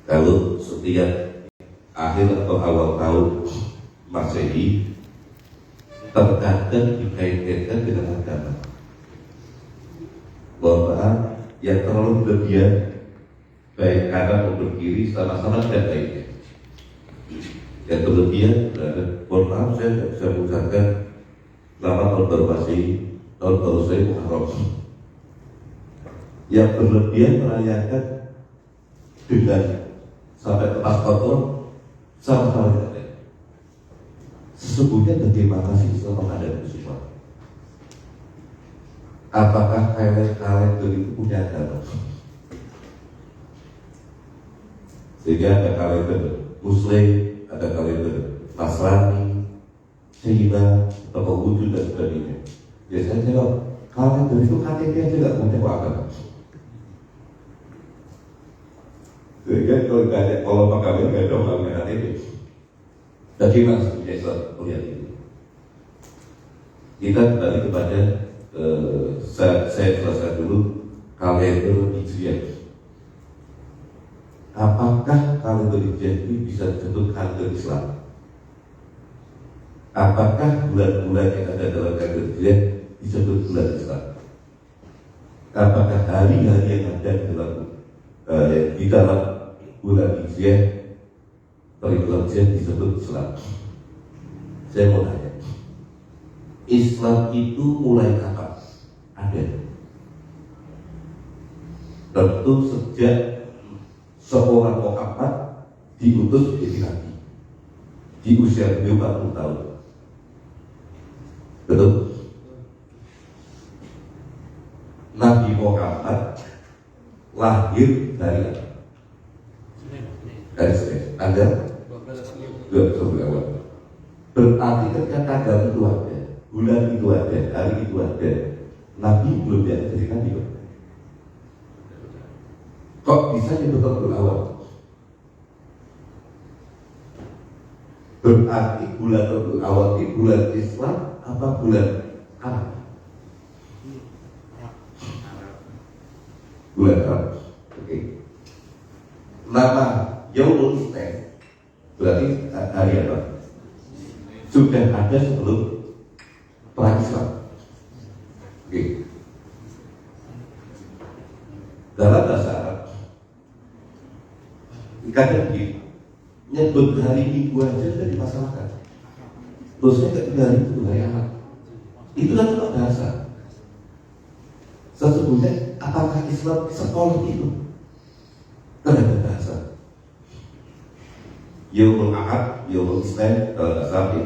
Kalau setiap akhir atau awal tahun Masehi terkadang dikaitkan dengan agama. Bahwa yang terlalu berlebihan baik kanan maupun kiri sama-sama tidak baiknya. Yang berlebihan berada, mohon maaf saya tidak bisa mengucapkan selamat tahun baru Masehi, tahun baru saya Muharram. Yang berlebihan merayakan dengan sampai tempat kotor sama-sama tidak baik. Sesungguhnya bagaimana sih selama ada musibah? Apakah kalender itu punya agama? Sehingga ada kalender Muslim, ada kalender Nasrani, Cina, atau Konghucu dan sebagainya. Biasanya jawab, kalender itu KTP aja nggak punya agama. Sehingga kalau nggak ada, kalau kami nggak ada orang KTP. Bagaimana sebenarnya Islam melihat ini? Kita kembali kepada saya jelaskan dulu kalender Hijriah. Apakah kalender Hijriah ini bisa disebut kalender Islam? Apakah bulan-bulan yang ada dalam kalender Hijriah disebut bulan Islam? Apakah hari-hari yang ada di dalam bulan Hijriah bulan Hijriah disebut Islam? Saya mau tanya, Islam itu mulai kapan ada? Tentu sejak seorang Muhammad diutus menjadi nabi di usia 40 tahun. Betul? Nabi Muhammad lahir dari apa? Dari Senin. Tanggal 12 awal. Berarti ketika tanggal itu ada, bulan itu ada, hari itu ada, Nabi belum ada jadi nabi. Kok bisa nyebut Rabiul Awal? Berarti bulan Rabiul Awal ini bulan Islam apa bulan Arab? Bulan Arab. Oke. Nama Yaumul Isnin berarti hari apa? Sudah ada sebelum perang Islam. Oke. Dalam bahasa Arab kadang begini, nyebut hari Minggu aja dari masyarakat. Terusnya ketika hari itu hari Ahad. Itu kan cuma bahasa. Sesungguhnya apakah Islam sekolah itu? Terhadap bahasa. Yaumul Ahad, Yaumul Isnin, Sabti,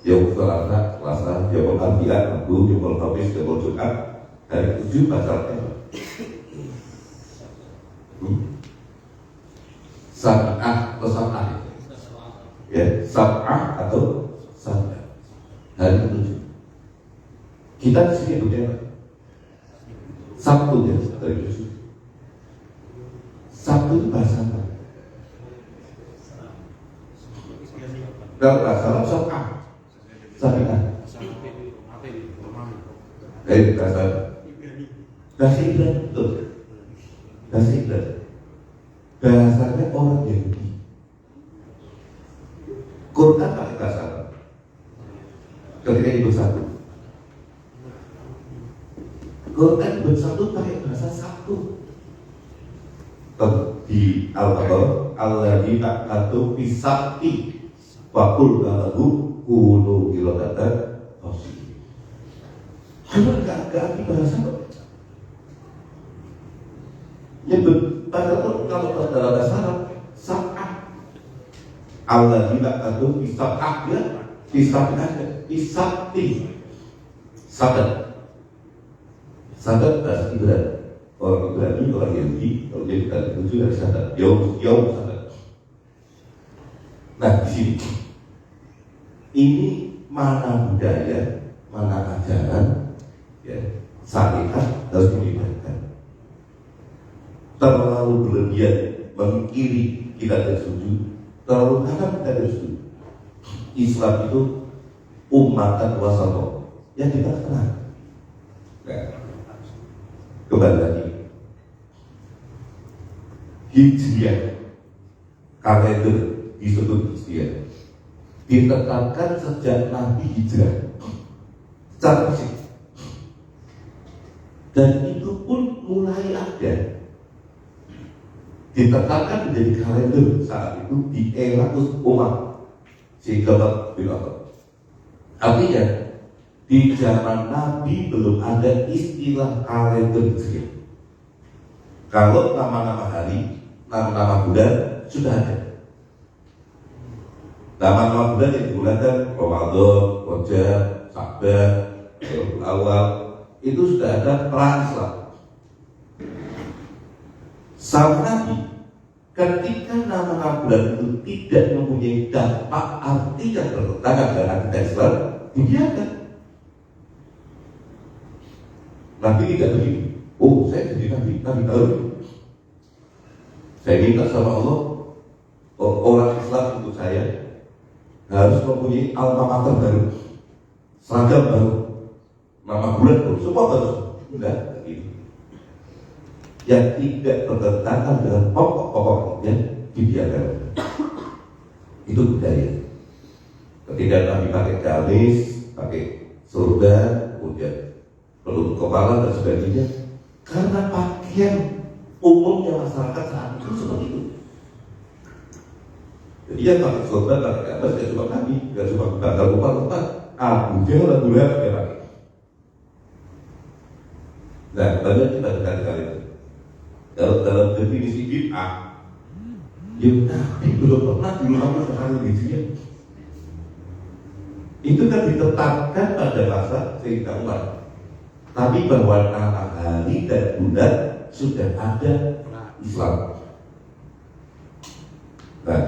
Yaumul Selasa, Selasa, Yaumul Arbi'ah, Rabu, Yaumul Khamis, Yaumul Jumat. Hari 7 bahasa Sab'ah atau Sab'ah, ya, Sab'ah atau Sab'ah, hari ke-7. Kita di sini bagaimana? Sabtu ya, dari 7. Sabtu itu bahasa apa? Kalau bahasa Arab Sab'ah, Sab'ah. Bahasa Ibrani, betul. Bahasa Ibrani. Bahasanya orang Yahudi. Quran pakai bahasa Arab. Ketika itu satu. Quran bersatu pakai bahasa Sabtu. Di Al-Baqarah, alladzina katu bisabti wa qul lahu kunu qiradatan khasi'in. Cuma enggak arti bahasa Arab. Nyebut padahal kalau dalam bahasa Arab Sab'ah, alladzina katu bisab'ah ya, bisabti Sabat. Sabat bahasa Ibrani. Orang Ibrani, orang Yahudi, kalau dia bukan itu dari Sabat. Yaum Sabat. Nah di sini, ini mana budaya, mana ajaran, ya, syariat harus dibedakan. Terlalu berlebihan mengkiri kita tidak setuju, terlalu kanan kita tidak setuju. Islam itu ummatan wasatoh yang kita kenal. Nah, kembali lagi Hijriah kalender disebut Hijriah ditetapkan sejak Nabi hijrah secara fisik, dan itu pun mulai ada ditetapkan menjadi kalender saat itu di era Umar Sigabab bin Khattab. Artinya di zaman Nabi belum ada istilah kalender Hijriah. Kalau nama-nama hari, nama-nama bulan sudah ada. Nama-nama bulan yang digunakan Ramadan, Rajab, Sya'ban, Rabiul Awal itu sudah ada peran Islam. Sama Nabi, ketika nama-nama bulan itu tidak mempunyai dampak arti yang bertentangan dengan akidah Islam, dibiarkan. Nabi tidak begini. Oh, saya jadi Nabi tahu. Saya minta sama Allah, orang Islam untuk saya harus mempunyai alma mater baru, seragam baru, nama bulan baru, semua baru. Enggak, begini. Yang tidak bertentangan dengan pokok-pokoknya dibiarkan. Itu budaya. Ketika Nabi pakai gamis, pakai surban, kemudian penutup kepala dan sebagainya, karena pakaian umumnya masyarakat saat itu seperti itu. Jadi yang pakai surban, pakai gamis, dia cuma Nabi, dia cuma bakal lupa-lupa. Abu Jahal bulan dia pakai. Nah, banyak kita dengar itu. Kalau dalam definisi bid'ah, ya Nabi belum pernah dilakukan sekali Hijriah. Itu kan ditetapkan pada masa Sayyidina Umar. Tapi bahwa nama hari dan bulan sudah ada Islam. Nah,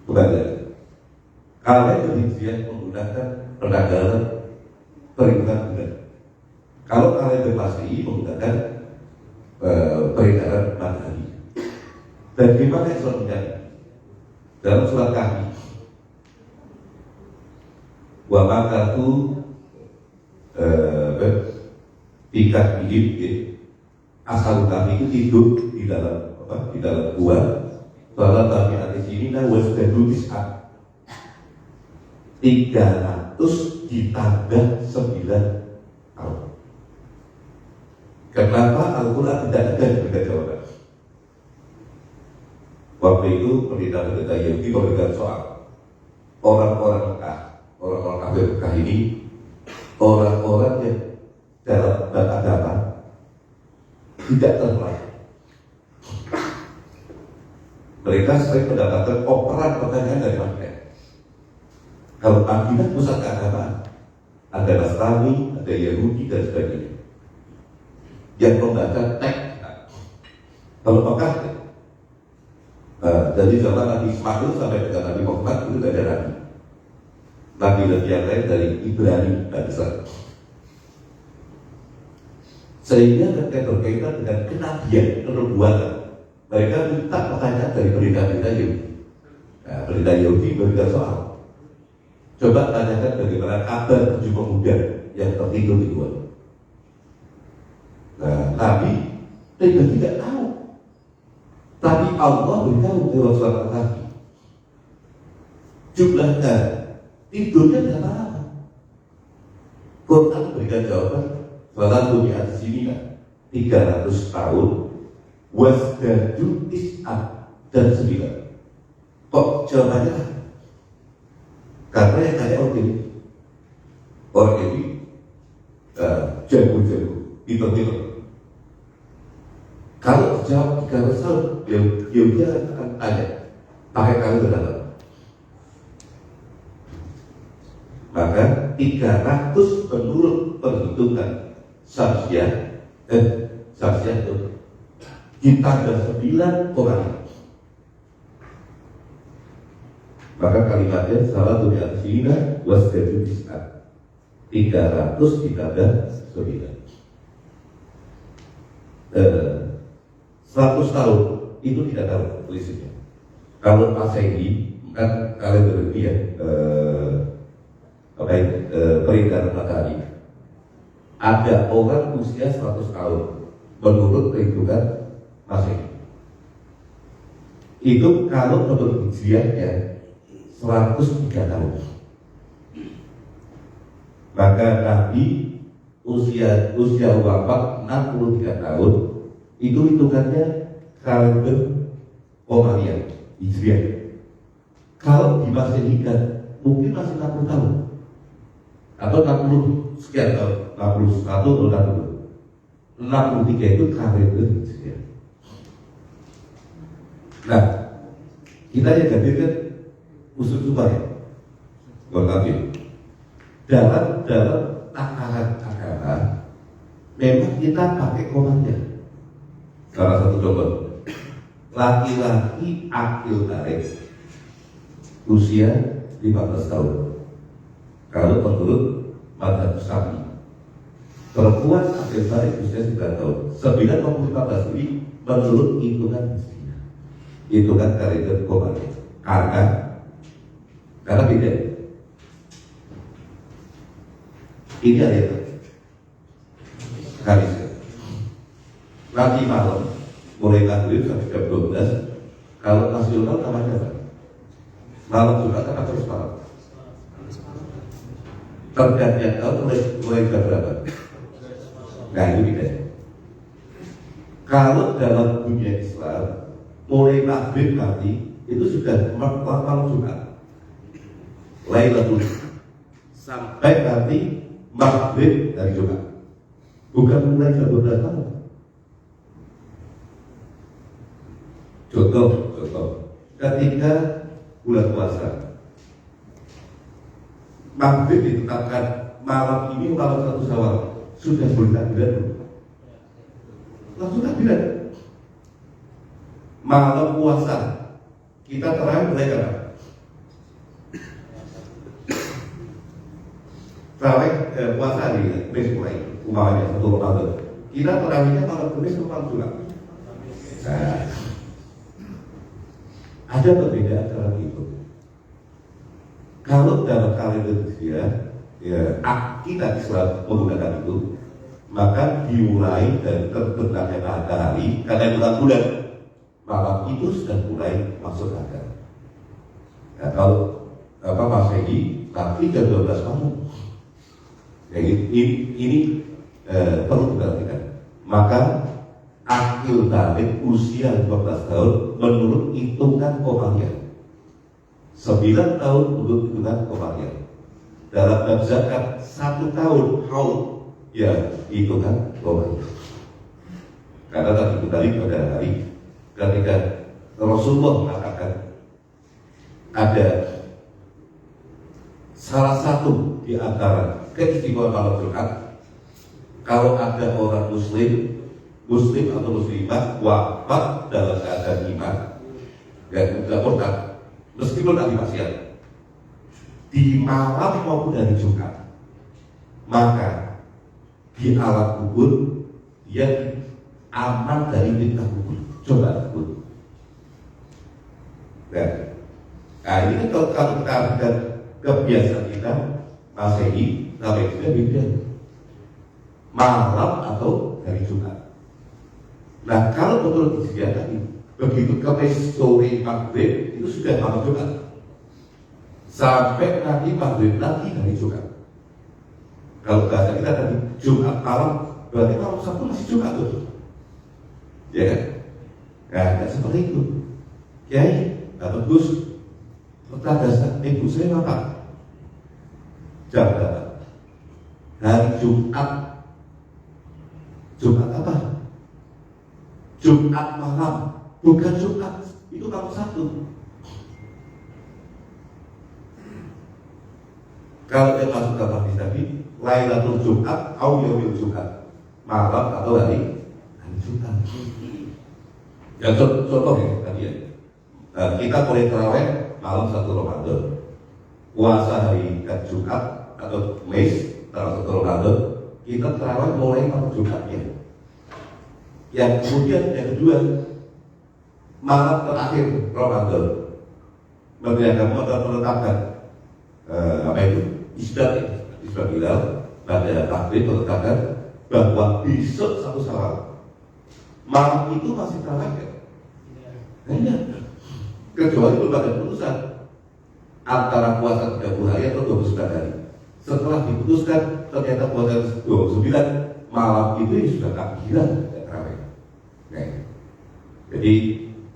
bukan ya. Kalau Hijriah menggunakan penanggalan perhitungan bulan. Kalau kalender Masehi menggunakan peredaran matahari. Dan gimana Islamnya? Dalam surat Kahfi, wa makatu tikat bihim, asal kami itu tidur di dalam gua. Soalnya kami ada di sini nah wasdadu tis'at 300 ditambah 9 tahun. Kenapa Al-Quran tidak ada yang berikan jawaban? Waktu itu pendeta-pendeta Yahudi memberikan soal orang-orang Mekah, orang-orang kafir Mekah ini, orang-orang yang dalam agama tidak terpelajar. Mereka sering mendapatkan operan pertanyaan dari mereka. Kalau Madinah pusat keagamaan, ada Nasrani, ada Yahudi dan sebagainya yang membaca teks. Kalau Mekah, dari zaman Nabi Ismail sampai dengan Nabi Muhammad itu tidak ada Nabi. Nabi yang lain dari Ibrani dan Israel. Sehingga ketika berkaitan dengan kenabian, kenubuatan, mereka minta pertanyaan dari berita-berita Yahudi. Nah, berita Yahudi berita soal. Coba tanyakan bagaimana kabar 7 pemuda yang tertidur di luar. Nah, Nabi tidak tahu. Tapi Allah beritahu lewat surat Al-Kahfi. Jumlahnya tidurnya berapa lama? Quran berikan jawaban. Walau di atas sini kan 300 tahun. Wasdadu tis'at dan 9. Kok jawabannya kan? Karena yang tanya orang ini jago-jago, pintar-pintar. Kalau jawab 300 tahun, dia akan tanya pakai kalender berapa? Maka 300 menurut perhitungan Syamsiah itu kita ada 9 orang. Maka kalimatnya salah dunia asyina wasdadu tis'at 300 ditambah 9. 100 tahun itu tidak tahu prinsipnya. Kalau Masehi kan kalender dia peredaran matahari. Ada orang usia 100 tahun menurut perhitungan Masehi. Itu kalau menurut hijriahnya 103 tahun. Maka Nabi usia wafat 63 tahun, itu hitungannya kalender Komariah Hijriah. Kalau dimasehikan mungkin masih 60 tahun atau 60 sekian tahun, 61 atau 63 itu kalender Hijriah. Nah, kita yang hadirkan usul supaya berlanjut dalam takaran agama, memang kita pakai komanya. Salah satu contoh, laki-laki akil tarik usia 15 tahun kalau menurut madzhab Syafi'i. Perempuan akil tarik usia 9 tahun. 9 maupun 14 ini menurut hitungan hijriah, hitungan kalender komanya. Karena beda. Ini ayat hadisnya. Nanti malam mulai maghrib sampai jam 12. Kalau nasional namanya apa? Malam Jumat kan terus malam. Pergantian tahun mulai jam berapa? Nah itu beda. Kalau dalam dunia Islam mulai maghrib nanti itu sudah malam Jumat, Lailatul sampai nanti maghrib dari Jumat, bukan mulai jam 12 malam. Contoh, ketika bulan puasa, maghrib ditetapkan malam ini malam 1 Syawal, sudah boleh takbiran belum? Langsung takbiran. Malam puasa kita terawih mulai kapan? Terawih puasa di besok mulai umpamanya 1 Ramadan. Kita terawihnya malam Kamis atau malam Jumat? Nah, ada perbedaan dalam itu. Kalau dalam kalender Hijriah, kita Islam menggunakan itu, maka dimulai dari terbitnya matahari karena bulan malam itu sudah mulai masuk akal. Nah, kalau Masehi nanti jam 12 malam. Ya, ini perlu diperhatikan. Maka akil tarik usia 12 tahun menurut hitungan Komariah, 9 tahun menurut hitungan Komariah. Dalam bab zakat 1 tahun haul ya hitungan Komariah. Karena tadi kembali pada hari ketika Rasulullah mengatakan ada salah satu di antara keistimewaan malam Jumat, kalau ada orang muslim atau muslimah wafat dalam keadaan iman dan tidak murtad, meskipun ahli maksiat, di malam maupun hari Jumat, maka di alam kubur dia aman dari fitnah kubur. Coba kubur. Nah ini kan kalau kita lihat kebiasaan kita Masehi sampai juga beda malam atau hari Jumat. Nah kalau menurut Hijriah tadi, begitu Kamis sore maghrib itu sudah malam Jumat, sampai nanti maghrib lagi hari Jumat. Kalau bahasa kita tadi Jumat malam, berarti malam Sabtu masih Jumat tuh, ya kan? Nah tidak seperti itu. Kiai atau Gus pertanyaan ibu saya apa? Jam berapa? Hari Jumat. Jumat apa? Jumat malam, bukan Jumat, itu malam Sabtu. Kalau dia masuk ke hadis tadi, Lailatul Jumat atau Yaumil Jumat, malam atau hari Jumat. Ya contoh ya tadi ya. Kita mulai terawih malam 1 Ramadan, puasa hari Jumat atau Kamis tanggal 1 Ramadan, kita terawih mulai malam Jumatnya. Yang kemudian yang kedua, malam terakhir Ramadan, Menteri Agama menetapkan Isbat Hilal pada takdir menetapkan bahwa besok 1 Syawal malam itu masih terawih kan? Enggak. kecuali belum ada putusan antara puasa 30 hari atau 29 hari. Setelah diputuskan ternyata puasa 29 malam itu ya sudah takbiran terawih. Nah, jadi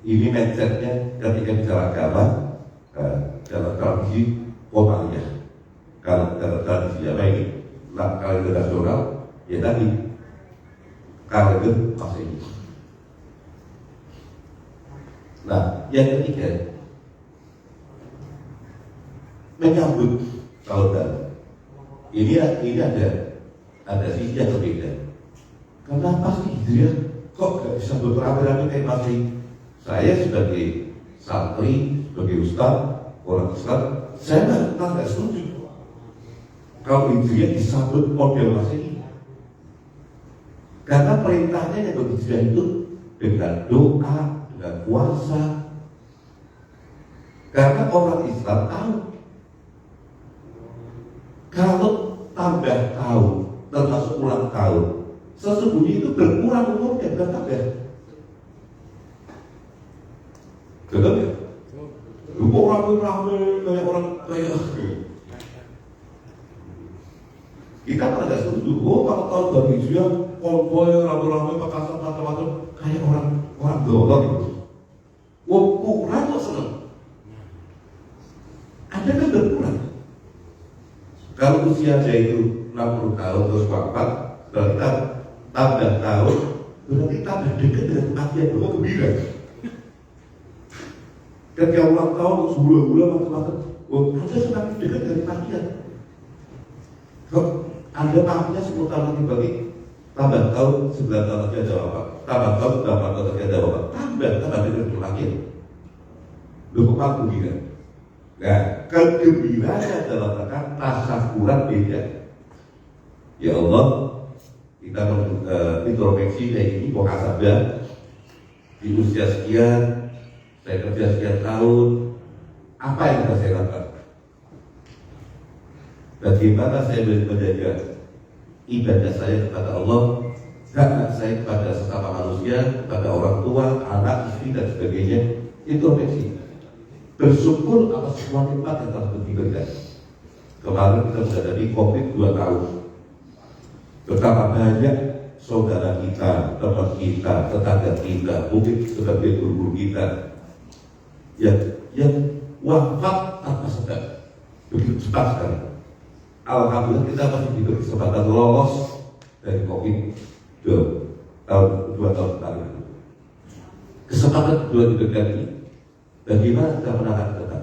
ini mindsetnya ketika bicara agama dalam tradisi Qomariyah. Kalau dalam tradisi apa ini? Kalender nasional ya tadi kalender Masehi. Nah, yang ketiga menyambut tahun baru. Ini ada sisi yang berbeda. Kenapa sih gitu ya? Kok gak bisa berperan kayak Masehi? Saya sebagai santri, sebagai ustaz, orang Islam, saya nggak setuju kalau Hijriah disambut model Masehi. Karena perintahnya yang Hijriah itu dengan doa, dengan puasa. Karena orang Islam tahu kalau tambah tahun, termasuk ulang tahun, sesungguhnya itu berkurang umurnya, bukan tambah. Betul ya? Lu orang ramai kayak orang kayak kita kan agak setuju. Kalau tahun baru Hijriah konvoy ramai-ramai pekasan macam-macam kayak orang dolor gitu. Kurang kok seneng. Ada kan berkurang. Kalau usianya itu 60 tahun terus wafat, berarti tambah tahun, berarti tambah dekat dengan kematian. Gembira. Ketika ulang tahun, sebulan-bulan macam-macam, Anda semakin dekat dari kematian. Kalau Anda maafnya 10 tahun lagi bagi tambah tahun 9 tahun lagi ada apa? Tambah tahun 8 tahun lagi ada apa? Tambah dekat dengan kematian. Lu kok gembira? Nah, kegembiraan dalam rangka tasakuran beda. Ya Allah, kita introspeksi kayak ini, muhasabah di usia sekian. Saya kerja sekian tahun, apa yang harus saya lakukan? Bagaimana saya menjaga ibadah saya kepada Allah, hak saya kepada sesama manusia, kepada orang tua, anak, istri dan sebagainya. Introspeksi. Bersyukur atas semua nikmat yang telah diberikan. Kemarin kita sudah dari COVID 2 tahun. Betapa banyak saudara kita, teman kita, tetangga kita, mungkin sebagai guru kita yang wafat tanpa sebab, begitu cepat sekali. Alhamdulillah kita masih diberi kesempatan lolos dari COVID 2 tahun lalu. Kesempatan kedua diberikan ini, bagaimana kita menangani tetap?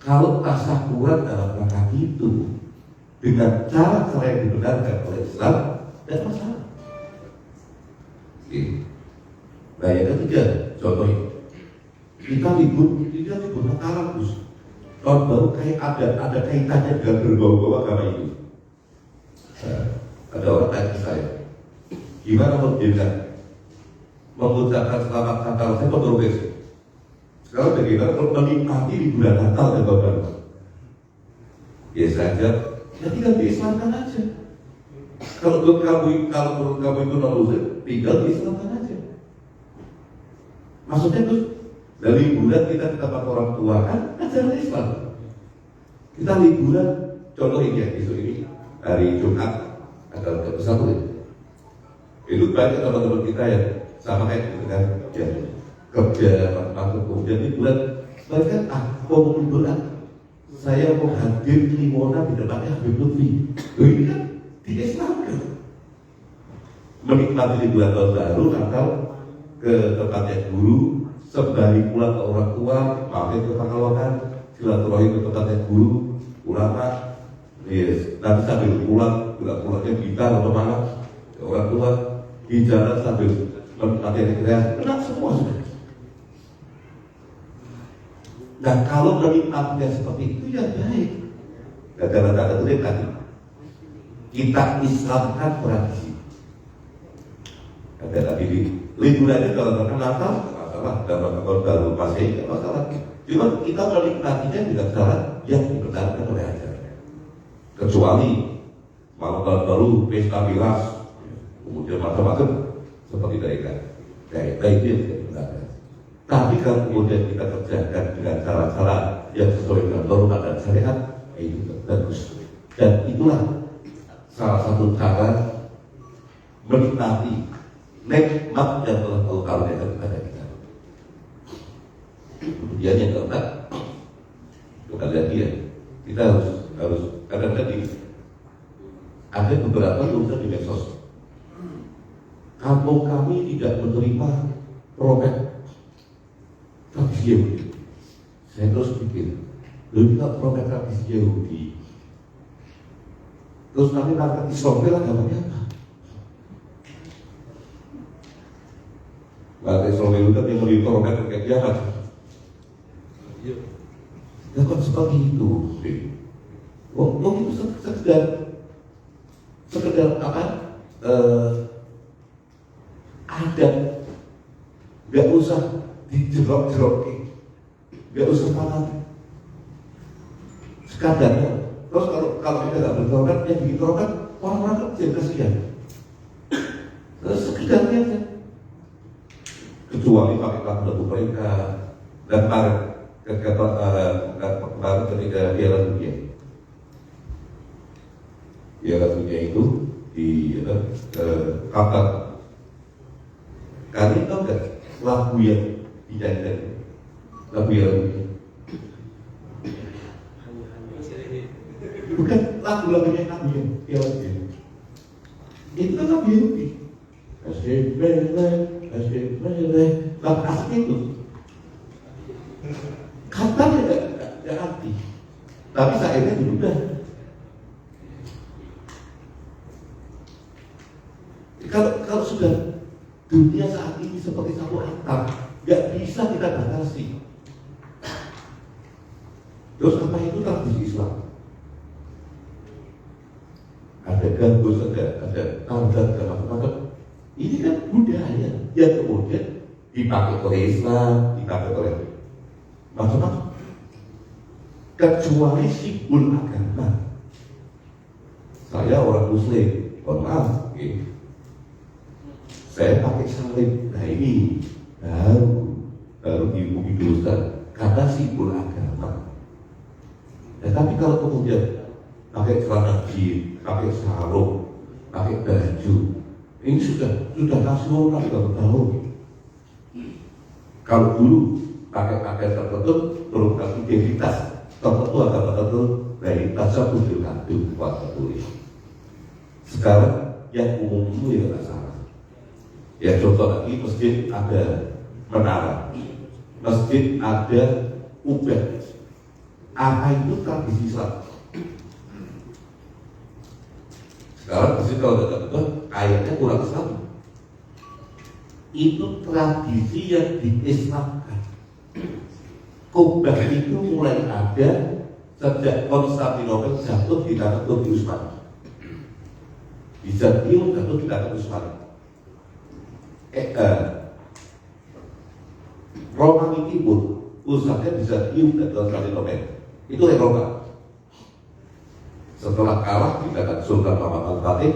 Kalau tasakuran dalam rangka itu dengan cara yang dibenarkan oleh Islam, dan masalah. Nah yang ketiga, contohnya kita libur Natalan, Gus. Tahun baru kayak ada kaitannya dengan berbau-bau agama itu. Ada orang tanya saya, gimana mengucapkan selamat Natal? Saya kontroversi. Sekarang bagaimana kalau menikmati liburan Natal dan Tahun Baru? Ya saja, ya tinggal diislamkan aja. Kalau kamu itu non-muslim, tinggal diislamkan aja. Maksudnya Gus, dari liburan kita ke tempat orang tua kan ajaran Islam. Kita liburan, contoh ini ya, besok ini hari Jumat ada satu ya. Itu banyak teman-teman kita yang sama kayak dengan ya, kerja macam-macam, kemudian liburan mereka mau liburan. Saya mau hadir di Limona di depannya Habib Lutfi. Ini kan di Islam kan. Menikmati liburan tahun baru, Natal ke tempatnya guru. Sembari pulang ke orang tua, mampir ke Pakalwakan, silaturahim ke tempatnya guru, ulama, yes. Nanti sambil pulangnya kita atau mana ke orang tua, di jalan sambil menikmati rekreasi, enak semua sudah. Nah kalau menikmatinya seperti itu ya baik. Kata-kata itu tadi kita Islamkan tradisi. Kata tadi liburannya kalau Natal dalam tahun baru Masehi tidak masalah. Cuma kita menikmatinya dengan cara yang dibenarkan oleh ajaran. Kecuali malam tahun baru pesta miras, kemudian macam-macam seperti mereka. Kayak itu yang tidak dibenarkan. Tapi kalau kemudian kita kerjakan dengan cara-cara yang sesuai dengan norma dan syariat, itu bagus. Dan itulah salah satu cara menikmati nikmat yang telah Allah karuniakan kepada kita. Kemudian yang keempat, bukan lagi ya, kita harus kadang-kadang ada beberapa tulisan di medsos. Kampung kami tidak menerima program tradisi Yahudi. Saya terus pikir, lebih tak program tradisi Yahudi. Terus nanti Islam agamanya apa? Bahasa Islam itu yang monitorkan kayak jahat. Ya kan seperti itu. Oh itu sekedar apa? Adat, nggak usah dijerok-jerokin, nggak usah fanatik. Sekadarnya. Terus kalau kita nggak bertobat, yang ditorkan orang-orang kan jadi kasihan. Terus sekedarnya aja. Kecuali pakai lagu mereka dan kemarin ketika Piala Dunia. Piala Dunia itu di Qatar. Kali itu enggak lagu yang dinyanyikan, lagu Piala Dunia. Bukan lagu-lagunya Nabi Piala Dunia. Itu kan lagu Yahudi. Asyik lagu asli itu. Katanya tidak arti. Tapi saatnya diubah. Kalau sudah dunia saat ini seperti satu atap, nggak bisa kita batasi. Terus apa itu tradisi Islam? Ada gambus, ada tandan, ada macam-macam. Ini kan budaya yang kemudian dipakai oleh Islam, dipakai oleh macam-macam. Kecuali simbol agama. Saya orang Muslim, mohon maaf, saya pakai salib. Nah ini baru dihukumi dosa karena simbol agama. Ya, tapi kalau kemudian pakai celana jeans, pakai sarung, pakai baju, ini sudah nasional tahun. Kalau dulu pakai pakaian tertentu merupakan identitas tertentu agama tertentu dari tasawuf pun diatur kuat tulis. Sekarang yang umum itu ya nggak salah. Ya contoh lagi, masjid ada menara, masjid ada ubah. Apa itu tradisi Islam? Sekarang masjid kalau tidak betul, kayaknya kurang Islam. Itu tradisi yang diislamkan. Kubah itu mulai ada sejak Konstantinopel jatuh di tangan Turki Utsmani. Bizantium jatuh di tangan Utsmani. Romawi Timur pusatnya Bizantium dan Konstantinopel. Itu Eropa. Setelah kalah di tangan Sultan Muhammad Al-Fatih,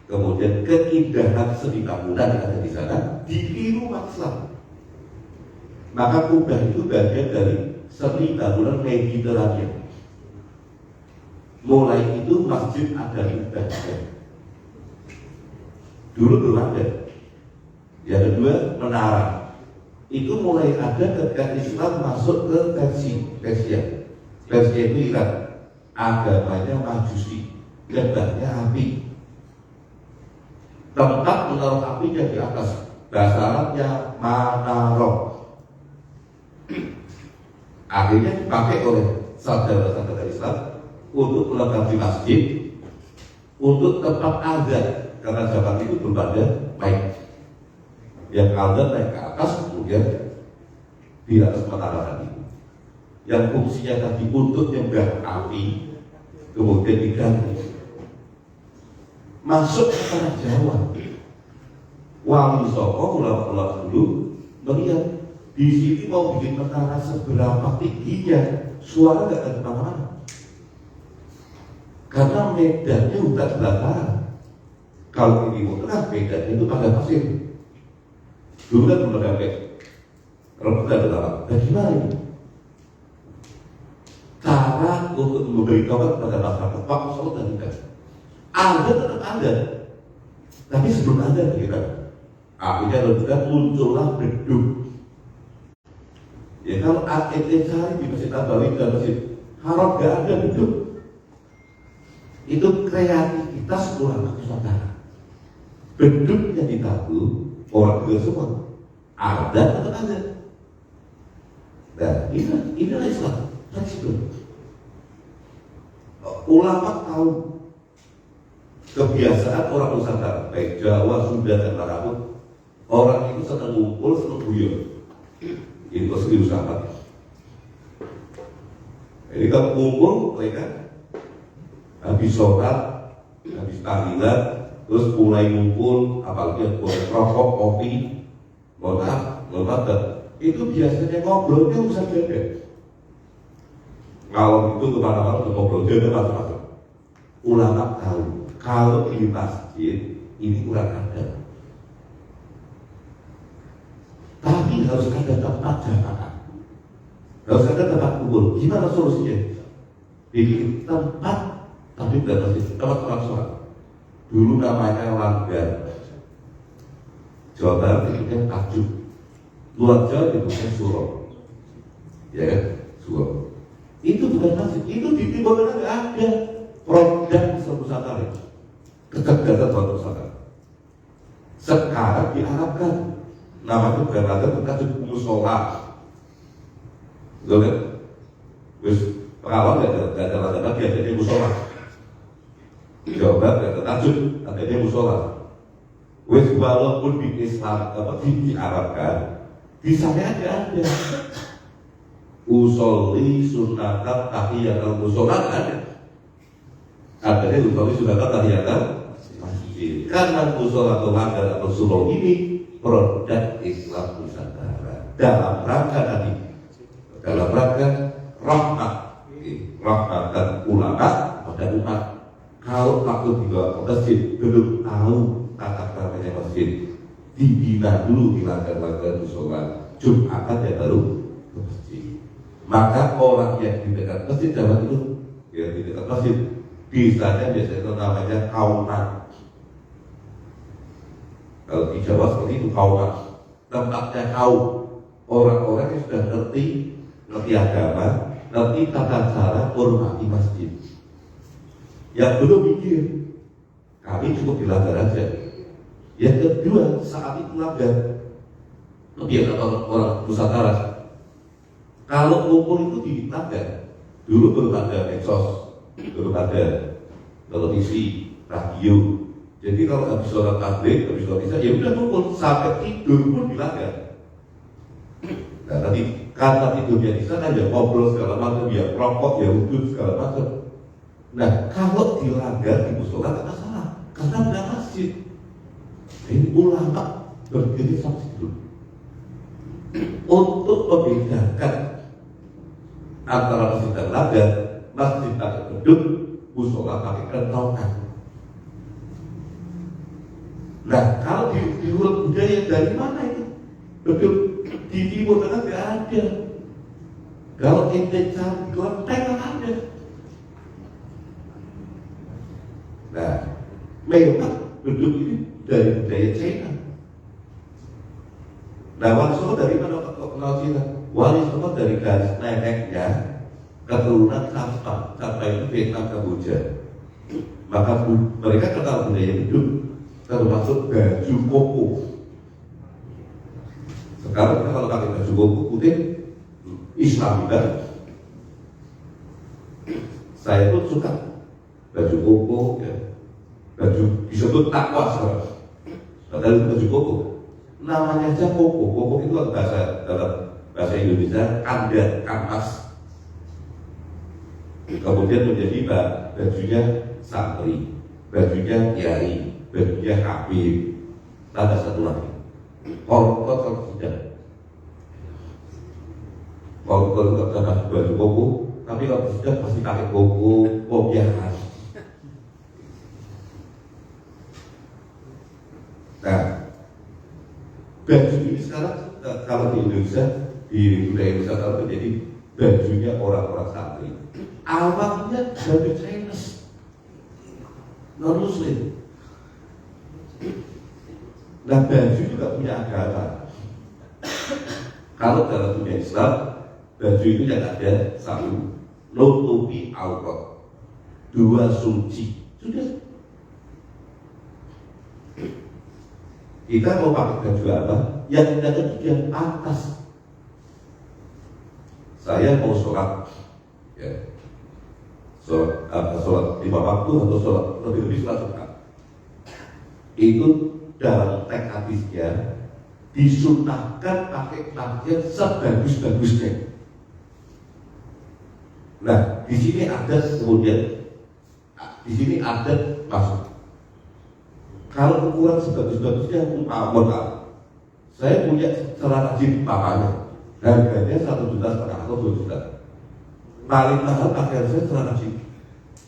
kemudian keindahan seni bangunan yang ada di sana ditiru Islam. Maka Kubah itu bagian dari seni bangunan Mediterania. Mulai itu masjid ada Kubah. Dulu belum ada. Yang kedua, menara. Itu mulai ada ketika Islam masuk ke Persia. Persia itu Iran. Agamanya Majusi, gambarnya api. Tempat menaruh apinya di atas. Bahasa Arabnya Manarok. Akhirnya dipakai oleh saudara-saudara Islam untuk melengkapi masjid, untuk tempat azan, karena zaman itu belum ada mic. Yang azan naik ke atas, kemudian di atas menara tadi. Yang fungsinya tadi untuk nyembah api, kemudian diganti. Masuk ke tanah Jawa, Wali Songo ulama-ulama dulu melihat di sini mau bikin menara seberapa tingginya, suara nggak ada kemana-mana. Karena medannya hutan belantara. Kalau di Timur Tengah medannya itu pada pasir. Dulu kan belum ada rebutan ulama. Bagaimana ini? Cara untuk memberitahukan kepada masyarakat waktu sholat dan tidak. Ada tetap ada, tapi sebelum ada kita akhirnya rebutan muncullah beduk. Ya kalau ente cari di Masjid Nabawi dan Masjid Haram gak ada beduk. Itu kreativitas ulama Nusantara. Beduk yang ditabuh orang juga semua ada atau ada. Nah inilah Islam fleksibel. Ulama tahu kebiasaan orang Nusantara baik Jawa, Sunda dan Manapun, orang itu senang ngumpul, senang guyon. Ini kok serius amat. Jadi kalau ngumpul mereka habis sholat, habis tahlilan, terus mulai ngumpul, apalagi boleh rokok, kopi, ngobrol, itu biasanya ngobrolnya usah beda. Kalau itu kemana-mana ngobrol dia macam-macam. Ulama tahu kalau di masjid ini kurang ada, tapi harus ada tempat jamaah, harus ada tempat kumpul. Gimana solusinya? Bikin tempat tapi tidak masjid, tempat sholat. Dulu namanya Langgar, Jawa Barat itu Tajuk, luar Jawa itu Suro, ya kan? Suro. Itu bukan masjid, itu di Timur Tengah nggak ada produk Nusantara, kecerdasan buat Nusantara. Sekarang diharapkan namanya beragam Tajuk musola, betul kan? Terus pengawal nggak ada lagi adanya musola. Jawa Barat nggak ada Tajuk, adanya musola. Wes walaupun di Islam diarabkan, di sana aja ada. Usolli sunatan tahiyatul musola ada. Adanya usolli sunatan tahiyatul masjid. Karena musola atau langgar atau surau ini produk Islam Nusantara. Dalam rangka tadi, dalam rangka rahmatan ulama pada umat. Kalau waktu dibawa ke masjid belum tahu tata keramanya masjid, dibina dulu di langgar-langgar musola, Jumatan ya baru ke masjid. Maka orang yang di dekat masjid zaman itu, ya di dekat masjid, biasanya itu namanya kauman. Kalau di Jawa seperti itu kauman, tempatnya kaum, orang-orang yang sudah ngerti agama, ngerti tata cara hormati masjid. Yang belum mikir, kami cukup di langgar aja. Yang kedua, saat itu langgar, lebih orang Nusantara. Kalau ngumpul itu di langgar, dulu belum ada medsos, belum ada televisi, radio. Jadi kalau habis sholat tabligh, habis sholat isya, ya udah ngumpul sampai tidur pun di langgar. Nah nanti karena tidurnya di sana ya ngobrol segala macam, ya rokok, ya udut segala macam. Nah kalau di langgar di musola tidak masalah, karena ada masjid. Ini ulama berdiri sampai situ untuk membedakan antara masjid dan langgar, masjid pakai beduk, musola pakai kentongan. Nah kalau di luar budaya dari mana itu? Beduk di Timur Tengah nggak ada. Kalau ente cari di Kelenteng kan ada. Nah memang beduk ini dari budaya Cina. Nah wali Songo dari mana kenal Cina? Wali Songo dari garis neneknya keturunan sampai itu Vietnam, Kamboja. Maka mereka kenal budaya beduk, termasuk baju koko. Sekarang kita kalau pakai baju koko putih Islami kan? Saya pun suka baju koko, ya. Baju disebut takwa sekarang. Padahal baju koko, namanya aja koko. Koko itu dalam bahasa Indonesia kandas, kanvas. Kemudian menjadi bajunya santri, bajunya kiai, bajunya habib. Ada satu lagi, korupot kalau tidak. Korupot itu karena baju koko, tapi kalau tidak pasti pakai koko, kopiahan. Nah, baju ini sekarang kalau di Indonesia di budaya Nusantara menjadi bajunya orang-orang santri. Awalnya baju Chinese, non Muslim. Nah, baju juga punya agama. Kalau dalam dunia Islam, baju itu yang ada satu, nutupi aurat, dua suci. Sudah. Kita mau pakai baju apa? Yang ada di bagian atas. Saya mau sholat, ya, sholat 5 waktu atau sholat lebih sholat sunat. Itu dalam teks hadisnya disunahkan pakai pakaian sebagus-bagusnya. Nah, di sini ada kemudian, di sini ada masuk. Kalau ukuran sebagus-bagusnya umpama, saya punya celana jeans papanya, harganya 1,5 juta atau 2 juta. Paling mahal pakaian saya celana jeans.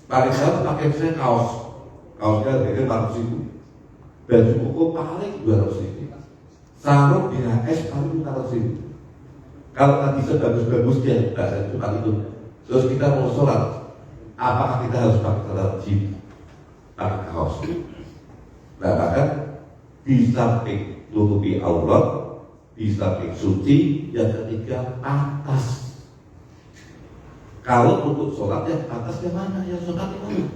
Paling mahal pakaian saya kaosnya harganya 400 ribu. Baju koko paling 200 ribu. Sarung DHS paling 400 ribu. Kalau tadi sebagus-bagusnya, saya cuma itu. Terus kita mau sholat, apakah kita harus pakai celana jeans, pakai kaos? Nah, maka di samping tutupi aurat, di samping suci, yang ketiga atas. Kalau untuk sholat yang atasnya mana? Yang sholat di mana?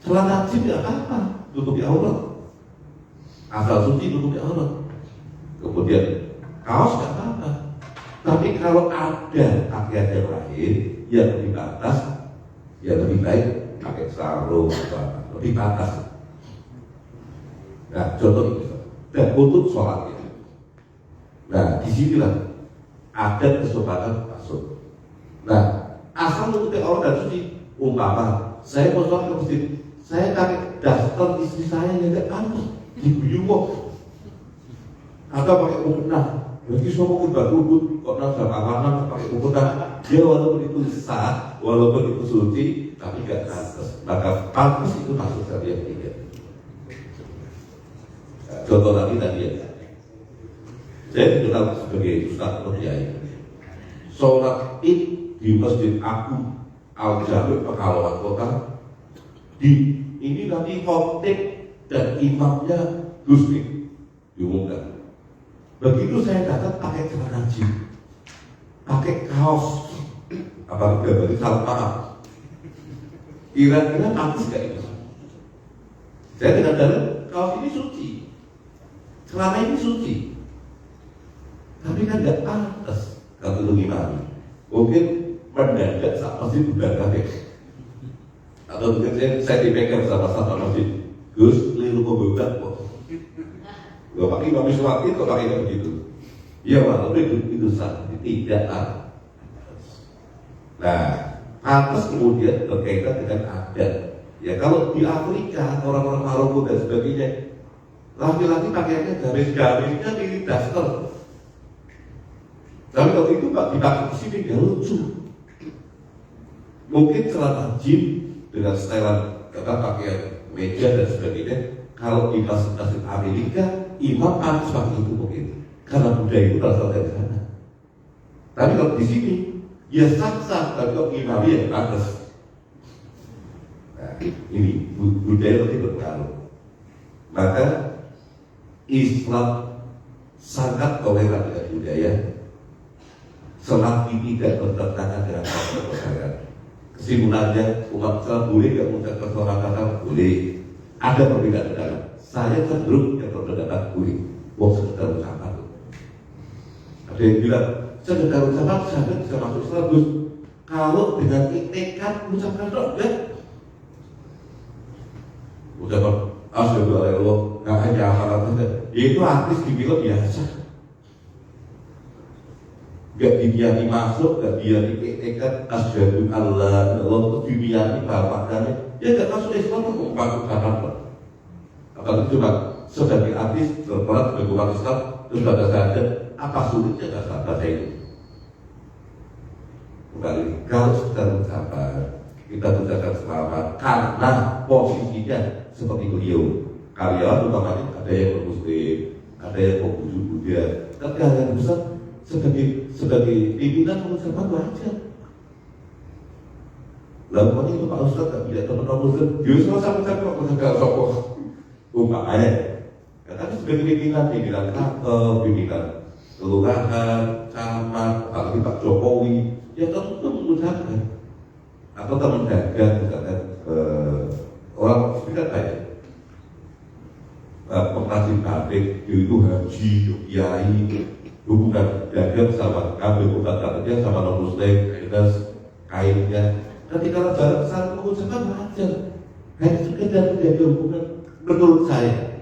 Celana jeans tidak apa-apa, tutupi aurat. Asal suci tutupi aurat. Kemudian kaos tidak apa-apa. Tapi kalau ada pakaian yang lain yang lebih atas, ya lebih baik pakai sarung atau lebih atas. Nah, contoh itu. Dan untuk sholat itu. Nah, disinilah ada kesempatan masuk. Nah, asal untuk orang dan suci, umpama saya mau sholat ke masjid, saya pakai daster istri saya yang tidak pantas, diguyu kok. Atau pakai mukena, berarti semua udah kubut, kok nasa panganan pakai mukena. Dia walaupun itu sah, walaupun itu suci, tapi gak pantas. Maka pantas itu masuk dari yang tiga. Contoh lagi tadi ya, saya dikenal sebagai Ustaz Kiai. Sholat Id di Masjid Agung Al-Jami Pekalongan Kota. Ini nanti khotib dan imamnya Gus Dur diumumkan. Begitu saya datang pakai celana jeans, pakai kaos, apa berarti salah paham. Kira-kira pantas gak itu? Saya dengan dalam kaos ini suci. Selama ini suci, tapi kan tidak pantas kalau itu gimana? Mungkin mendadak saat masjid udah kaget, atau mungkin saya dipegang sama satu masjid, Gus, liru kebobat kok. Gak pakai kami suapin kok pakai begitu. Ya walaupun itu sah, tidak pantas. Nah, pantas kemudian berkaitan dengan adat. Ya kalau di Afrika orang-orang Maroko dan sebagainya, laki-laki pakaiannya garis-garisnya di daster. Tapi kalau itu Pak dipakai di sini dia lucu. Mungkin celana jeans dengan setelan kata pakaian meja dan sebagainya. Kalau di masjid Amerika, imam harus pakai itu mungkin karena budaya itu berasal dari sana. Tapi kalau di sini, ya sah-sah. Tapi kalau imam ya pantas. Nah, ini budaya lebih berpengaruh. Maka Islam sangat toleran dengan budaya selagi tidak bertentangan dengan kepercayaan. Kesimpulannya, umat Islam boleh nggak mengucapkan suara kata? Boleh. Ada perbedaan dalam. Saya cenderung yang berbeda boleh. Wong sekedar ucapan. Ada yang bilang sekedar ucapan saya bisa masuk Islam, Gus. Kalau dengan tekad ucapan enggak. Ucapan astagfirullah, nggak hanya amalan. Itu artis di film biasa. Gak dibiarkan masuk, gak dibiarkan tekad asyhadu alla Allah itu dibiarkan maknanya. Ya gak masuk Islam kok masuk kanan. Apalagi cuma sebagai artis berperan sebagai umat Islam terus pada saja apa sulitnya bahasa itu. Kembali kalau sudah mencapai kita ucapkan selamat karena posisinya seperti beliau. Karyawan utamanya ada yang bermuslim, ada yang berbujuk Buddha. Tapi yang besar sebagai pimpinan mengucapkan wajar. Lalu kalau itu Pak Ustadz tak bisa teman Muslim, justru sama-sama kok menjaga sokong umpamanya. Karena sebagai pimpinan kantor, pimpinan kelurahan, camat, apalagi Pak Jokowi, ya tentu mengucapkan atau teman dagang misalkan orang itu kan banyak pengrajin pabrik itu haji, kiai, hubungan dagang sama ambil hubungan kerja sama non muslim, kainnya. Ketika lebaran saat mengucapkan wajar, hanya sekedar menjaga hubungan. Menurut saya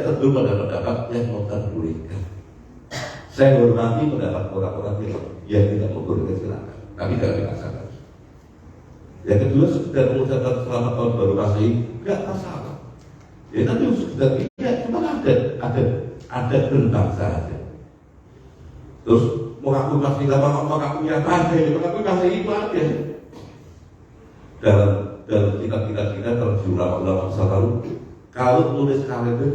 tentu pada pendapat yang memperbolehkan. Saya hormati pendapat orang-orang yang tidak membolehkan silakan, tapi tidak dipaksakan. Yang kedua, sekedar mengucapkan selamat tahun baru Masehi, nggak masalah. Ya tapi sekedar ya cuma ada berbangsa aja. Terus mengaku Masehi, mengaku apa aja, mengaku Masehi itu aja. Dalam kitab-kitab kita kalau di ulama-ulama masa lalu, kalau tulis kalender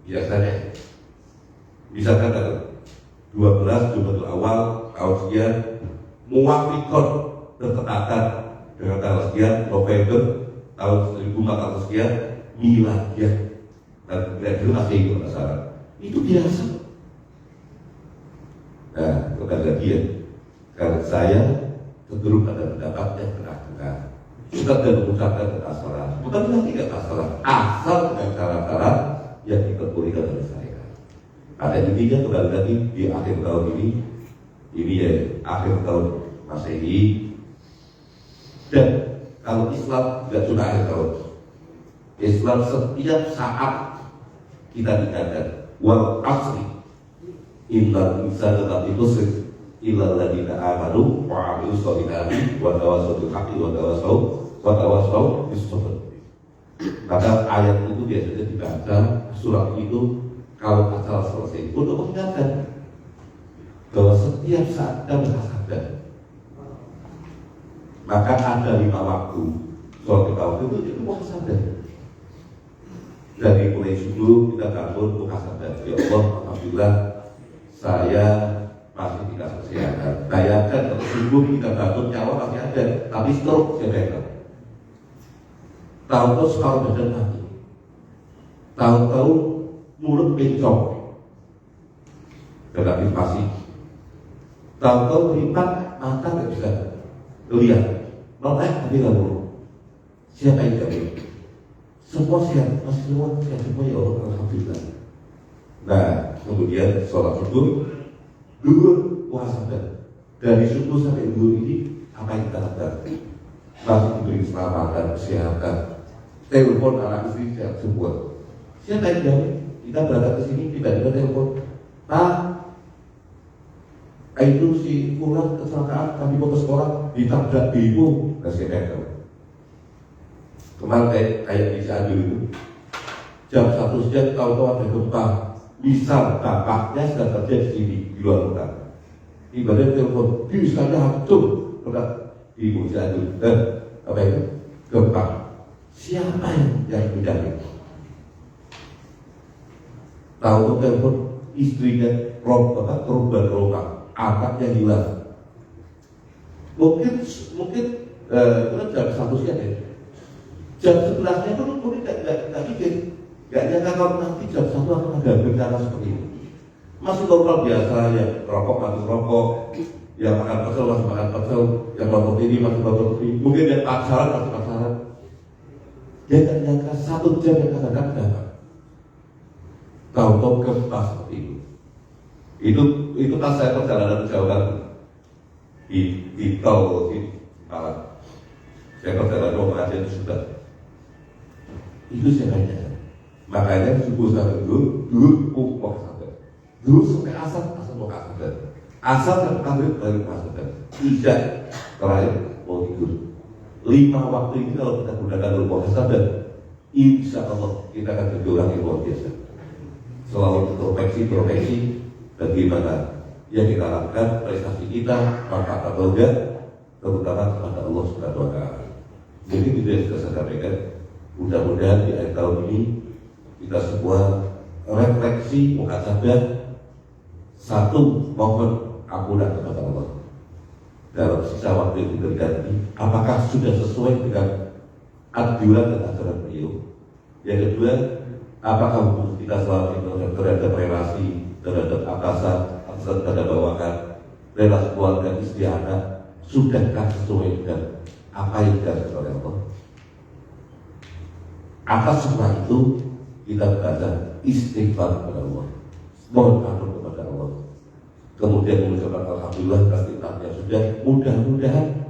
biasanya misalkan ada 12 Jumadil Awal tahun sekian, muwafikon bertepatan dengan tanggal sekian November tahun 1400 sekian miladiyah dan tidak masih itu masalah. Itu biasa. Nah, bukan lagi ya. Karena saya cenderung pada pendapat yang benar-benar. Kita tidak mengucapkan kesalahan, bukan berarti tidak masalah. Asal dengan cara-cara yang diperbolehkan oleh saya. Ada intinya kembali lagi di akhir tahun ini ya akhir tahun Masehi. Dan kalau Islam tidak cuma akhir tahun, Islam setiap saat kita diingatkan wal asri innal insana lafi khusr illa alladziina aamanu wa 'amilus shalihati wa tawassaw bil haqqi wa tawassaw bis sabr. Maka ayat itu biasanya dibaca surat itu kalau acara selesai untuk mengingatkan bahwa setiap saat kita bersabar. Maka ada 5 waktu sholat 5 waktu itu muhasabah. Dari mulai subuh kita bangun muhasabah. Ya Allah, alhamdulillah saya masih dikasih kesehatan. Bayangkan kalau subuh kita bangun nyawa masih ada, tapi stroke saya tahu-tahu separuh badan mati, tahu-tahu mulut bencong, tetapi pasti tahu-tahu lipat mata nggak bisa lihat, nolak tapi lalu siapa yang jadi? Semua sehat, masih semua sehat semua ya Allah, alhamdulillah. Nah, kemudian sholat subuh, duhur, puasa dari subuh sampai duhur ini apa yang kita lakukan? Masih diberi keselamatan, kesehatan, telepon anak istri sehat semua. Siapa yang jawab? Kita berangkat ke sini tiba-tiba telepon, Pak, itu si pulang kecelakaan, kami mau ke sekolah ditabrak ibu, kasih tahu. Kemarin kayak di Cianjur itu jam 1 siang tahu-tahu ada gempa, misal dampaknya sudah terjadi di sini di luar kota. Ibadah telepon, misalnya hancur berat di Cianjur dan apa itu gempa. Siapa yang bidangnya? Tahu telepon istrinya korban rombak, anaknya hilang. Mungkin itu jam 1 siang ya. Jam 11-nya itu mungkin tidak bikin, nggak nyangka kalau nanti jam 1 akan ada bencana seperti ini. Masih normal biasa, yang rokok masih rokok, yang makan pecel masih makan pecel, yang nonton ini masih nonton ini, mungkin yang pacaran masih pacaran. Dia nggak nyangka 1 jam yang akan datang. Tahu-tahu gempa seperti itu. Itu pas saya perjalanan jauhan di tol di Malang. Saya perjalanan mau mengajar di Sudan. Itu saya tanya. Makanya subuh sampai dulu mau sadar. Dulu sampai asar mau sadar. Asar sampai maghrib balik sadar. Tidak terakhir mau tidur. 5 waktu ini kalau kita gunakan dulu mau sadar, insya Allah kita akan jadi orang yang luar biasa. Selalu introspeksi bagaimana yang kita lakukan, prestasi kita, manfaat atau enggak, terutama kepada Allah Subhanahu wa Ta'ala. Jadi itu yang bisa saya sampaikan. Mudah-mudahan di akhir tahun ini kita semua refleksi muhasabah Satu, mohon ampunan kepada Allah dalam sisa waktu yang diberikan ini, apakah sudah sesuai dengan anjuran dan ajaran beliau? Yang kedua, apakah hubungan kita selama ini terhadap relasi, terhadap atasan, terhadap bawahan, relasi keluarga, istri, anak, sudahkah sesuai dengan apa yang dikatakan oleh Allah? Atas semua itu kita baca istighfar kepada Allah, mohon ampun kepada Allah, kemudian mengucapkan alhamdulillah atas nikmatnya sudah. Mudah-mudahan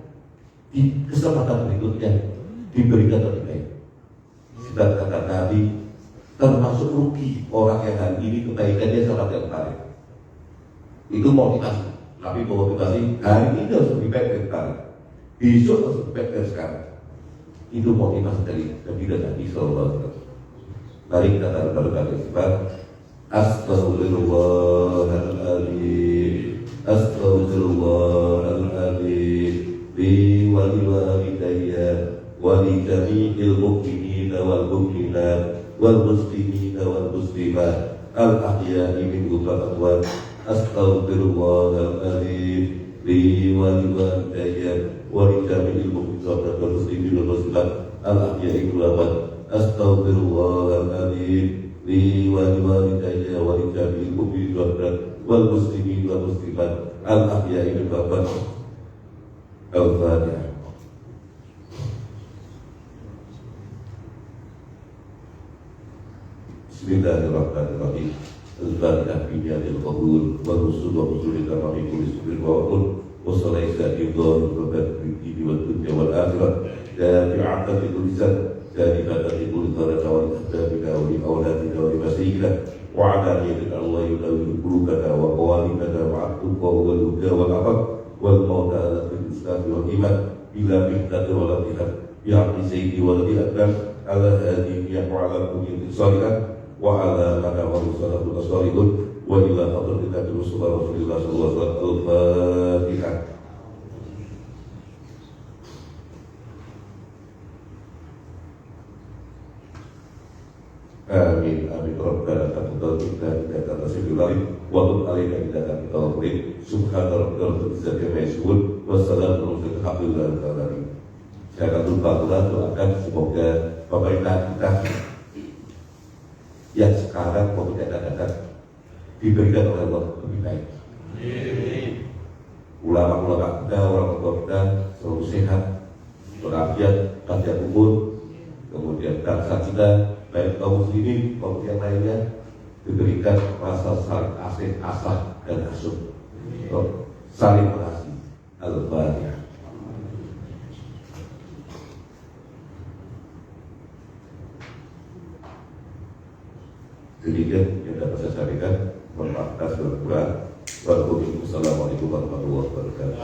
di kesempatan berikutnya diberikan lebih baik. Kita kata Nabi, termasuk rugi orang yang hari ini kebaikannya sangat yang baik. Itu motivasi. Tapi motivasi hari ini harus lebih baik dari sekarang, besok harus lebih baik dari sekarang. Itu motivasi dari Nabi Sallallahu Alaihi Wasallam. Mari kita taruh istighfar. Astaghfirullahaladzim, astaghfirullahaladzim, li wa liwalidayya wa li jami'il mu'minina wal mu'minat wal muslimina wal muslimat al ahya'i minhum wal amwat. Astaghfirullahaladzim, li wa liwalidayya wa li jami'il mu'minina wal muslimina wal muslimat al ahya'i minhum wal amwat. Astaghfirullahaladzim, li wa liwalidayya wa li jami'il mu'minina wal muslimin wal muslimat al ahya'i minhum wal amwat. Al-Fatihah. Bismillahirrahmanirrahim. Al-Fatihah biyadil qabul wa rusul wa rusulika wa kulli sabrin wa aqul wa salaika idhar wa badri wa dunya wal akhirah dafi'atan bi tulisan daripada ibu daripada wali ahbabina wa li awladina wa li masihina wa ala yadina Allah yudawilu qulubana wa qawalibana wa atuqa wa al-huda wal afaq wal mawta ala fil islam wal iman bila bihdati wa latihan bi'aqli sayyidi wa lati akbar ala hadiyah wa ala kulli salihah wa ala mana wa salatu salihun wa ila hadratina Rasulullah sallallahu alaihi wasallam. Al-Fatihah. Amin amin rabbana taqabbal minna innaka antas samiul alim wa tub alaina innaka antal tawwabur subhana rabbika rabbil izzati amma yasifun wa salamun alhamdulillahi rabbil alamin. Saya akan lupa doakan semoga pemerintah kita yang sekarang maupun yang akan datang diberikan oleh Allah lebih baik. Ulama-ulama kita, orang tua kita selalu sehat, berafiat, panjang umur, kemudian bangsa kita baik kaum muslimin maupun yang lainnya diberikan rasa saling asih, asah dan asuh, saling mengasihi. Al-Fatihah. Demikian yang dapat saya sampaikan. Mohon maaf atas kekurangan. Wassalamualaikum warahmatullahi wabarakatuh.